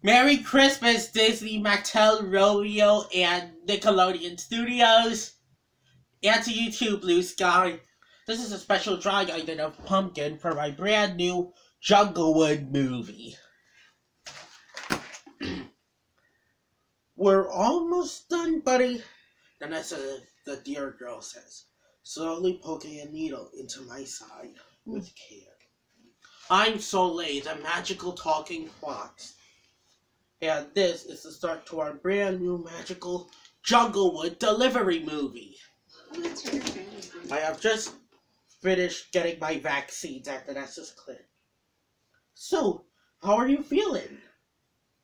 Merry Christmas, Disney, Mattel, Romeo, and Nickelodeon Studios. And to you too, Blue Sky. This is a special drawing I did of Pumpkin for my brand new Junglewood movie. We're almost done, buddy. Danessa, the dear girl says, slowly poking a needle into my side with care. I'm Soleil, the magical talking fox. And this is the start to our brand new magical Junglewood delivery movie. I have just finished getting my vaccines at Danessa's clinic. So, how are you feeling?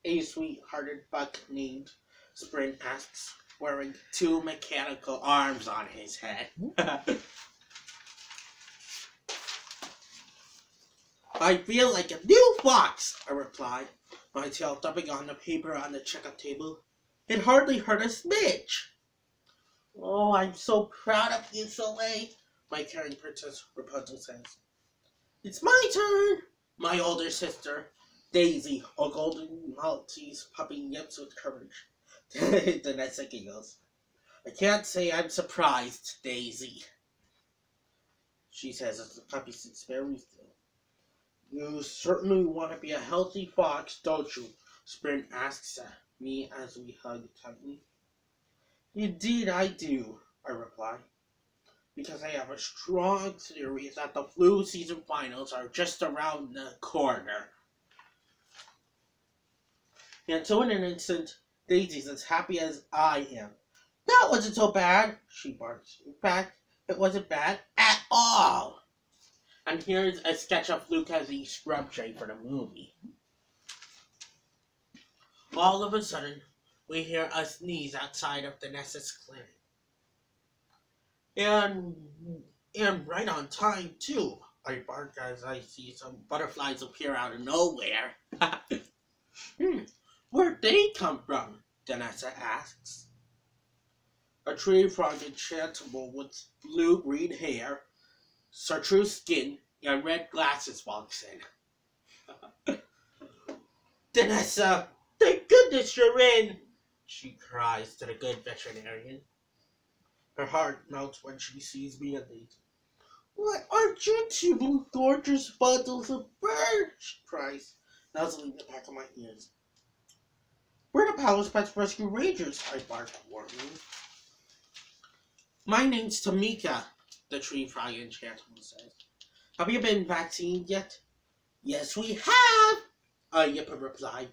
A sweet-hearted buck named Sprint asks, wearing 2 mechanical arms on his head. I feel like a new fox, I replied, my tail thumping on the paper on the checkup table. It hardly hurt a smidge. Oh, I'm so proud of you, Soleil, my caring princess Rapunzel says. It's my turn. My older sister, Daisy, a golden Maltese puppy, yips with courage. Danessa giggles. I can't say I'm surprised, Daisy, she says as the puppy sits very still. You certainly want to be a healthy fox, don't you? Sprint asks me as we hug tightly. Indeed I do, I reply, because I have a strong theory that the flu season finals are just around the corner. And so in an instant, Daisy's as happy as I am. That wasn't so bad, she barks. In fact, it wasn't bad at all. And here's a sketch of Luke as the scrub tray for the movie. All of a sudden, we hear a sneeze outside of Danessa's clinic. And right on time, too, I bark as I see some butterflies appear out of nowhere. Where'd they come from? Danessa asks. A TreeFrog Enchantimal with blue-green hair, chartreuse skin, and red glasses walks in. Danessa, thank goodness you're in, she cries to the good veterinarian. Her heart melts when she sees me and Daisy. What aren't you 2 gorgeous bundles of birds? She cries, nuzzling the back of my ears. We're the Palace Pets Rescue Rangers, I bark warmly. My name's Tamika, the TreeFrog Enchantimal says. Have you been vaccinated yet? Yes, we have, Yippa replied.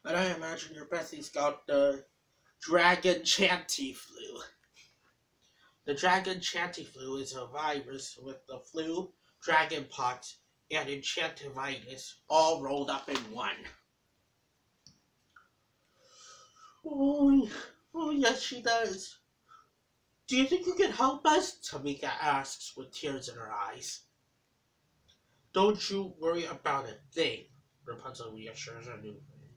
And I imagine your bestie's got the Enchantiflu. The Enchantiflu is a virus with the flu, dragonpox, and enchantivitis all rolled up in one. Oh, yes, she does. Do you think you can help us? Tamika asks with tears in her eyes. Don't you worry about a thing, Rapunzel reassures her new friend.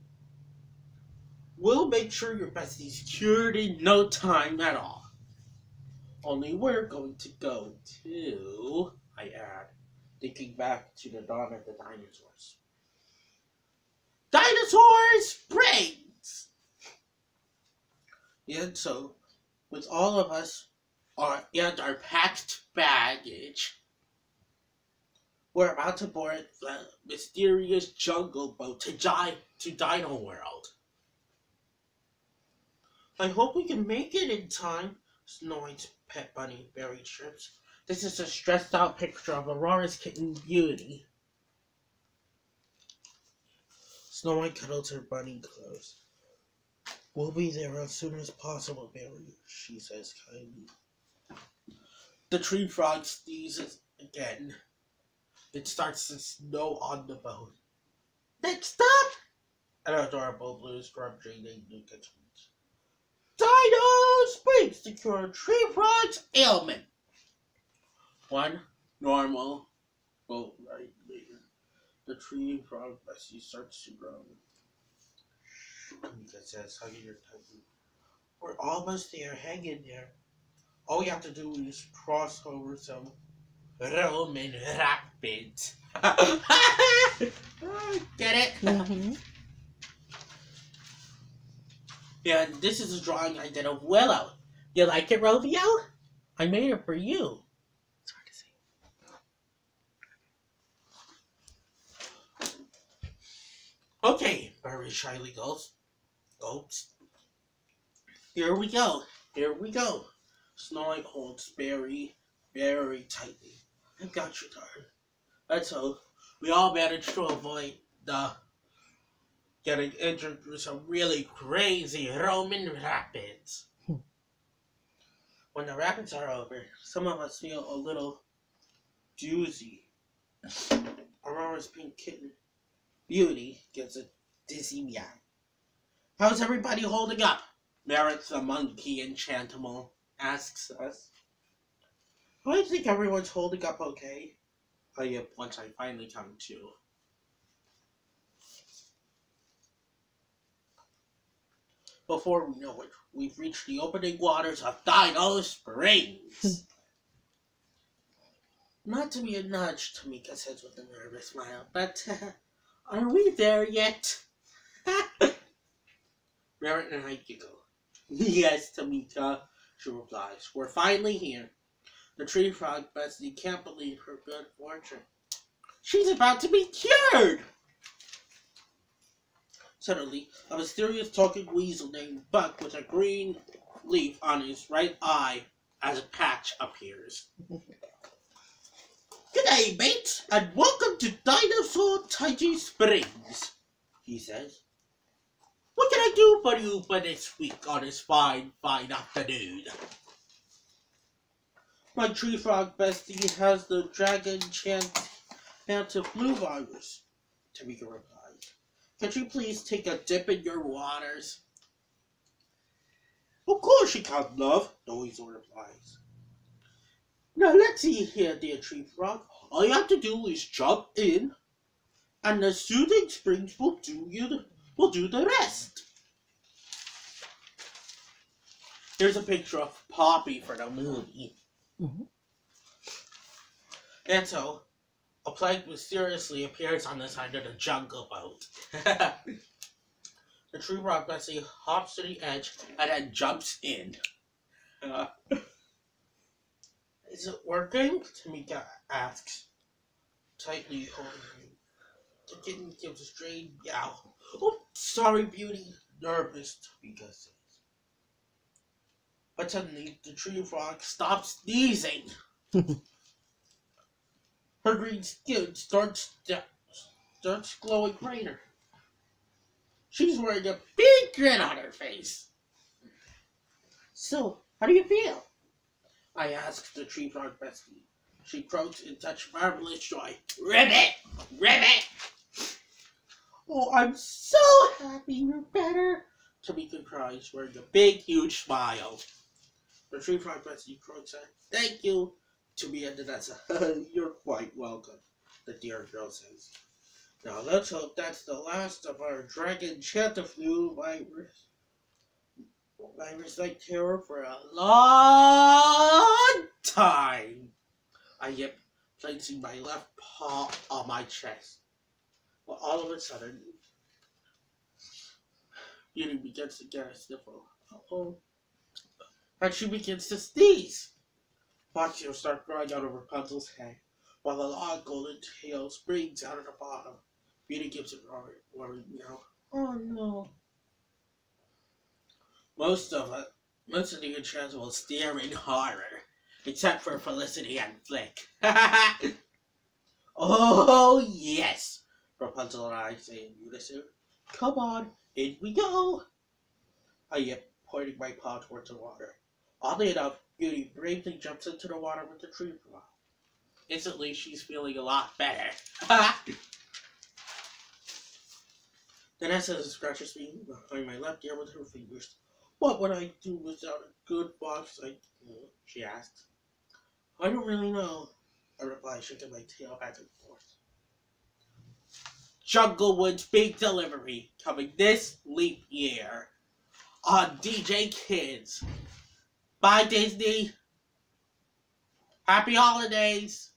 We'll make sure your bestie's cured in no time at all. Only we're going to go to, I add, thinking back to the dawn of the dinosaurs. Dinosaurs Springs! And so, with all of us and our packed baggage, we're about to board the mysterious jungle boat to Dino World. I hope we can make it in time, Snow White's pet bunny Berry chirps. This is a stressed out picture of Aurora's kitten Beauty. Snow White cuddles her bunny close. We'll be there as soon as possible, Berry, she says kindly. The TreeFrog sneezes again. It starts to snow on the boat. Next up, an adorable blue scrub tree named Luca tweets. Dino Springs to cure TreeFrog's ailment. One normal boat ride later, the TreeFrog bestie starts to grow. Tamika says, hugging her tightly. We're almost there, hang in there. All we have to do is cross over some Roman rapids. Get it? Mm-hmm. And this is a drawing I did of Willow. You like it, Romeo? I made it for you. It's hard to see. Okay, very shyly goes. Here we go. Here we go. Snow White holds very, very tightly. I've got you, darling. Let's hope we all managed to avoid getting injured through some really crazy Roman rapids. When the rapids are over, some of us feel a little doozy. Aurora's pink kitten, Beauty, gives a dizzy meow. How's everybody holding up? Merritt the monkey Enchantimal asks us. I think everyone's holding up okay. Once I finally come to. Before we know it, we've reached the opening waters of Dino Springs. Not to be a nudge, Tamika says with a nervous smile, but are we there yet? Merritt and I giggle. Yes, Tamika, she replies. We're finally here. The TreeFrog bestie can't believe her good fortune. She's about to be cured! Suddenly, a mysterious talking weasel named Buck with a green leaf on his right eye as a patch appears. G'day, mates, and welcome to Dinosaur Tidy Springs, he says. What can I do for you for this week on this fine, fine afternoon? My TreeFrog bestie has the dragon Enchantiflu virus, Tamika replies. Could you please take a dip in your waters? Of course you can, love, the weasel replies. Now let's see here, dear TreeFrog. All you have to do is jump in, and the soothing springs will do the rest. Here's a picture of Poppy for the movie. Mm-hmm. And so, a plague mysteriously appears on the side of the jungle boat. The TreeFrog bestie hops to the edge and then jumps in. Is it working? Tamika asks, tightly holding him. The kitten gives a strange meow. Oh, sorry, Beauty. Nervous, Tamika says. But suddenly, the TreeFrog stops sneezing. Her green skin starts glowing brighter. She's wearing a big grin on her face. So, how do you feel? I asked the TreeFrog bestie. She croaks in such marvelous joy. Ribbit! Ribbit! Oh, I'm so happy you're better, Tamika cries, wearing a big, huge smile. The TreeFrog bestie croaks out, thank you, to me and Danessa. You're quite welcome, the dear girl says. Now let's hope that's the last of our dragon Enchantiflu virus like terror for a long time. I yip, placing my left paw on my chest. But all of a sudden, Beauty begins to get a sniffle. Uh-oh. And she begins to sneeze. Foxy will start growing out of Rapunzel's head, while a long golden tail springs out of the bottom. Beauty gives a worried meow. Oh no. Most of the Enchantimal stare in horror, except for Felicity and Flick. Oh yes, Rapunzel and I say in unison. Come on, in we go. I yip, pointing my paw towards the water. Oddly enough, Beauty bravely jumps into the water with the TreeFrog. Instantly, she's feeling a lot better. Danessa scratches me behind my left ear with her fingers. What would I do without a good box like you? She asks. I don't really know, I reply, shaking my tail back and forth. Junglewood's big delivery, coming this leap year on DJ Kids. Bye, Disney. Happy holidays.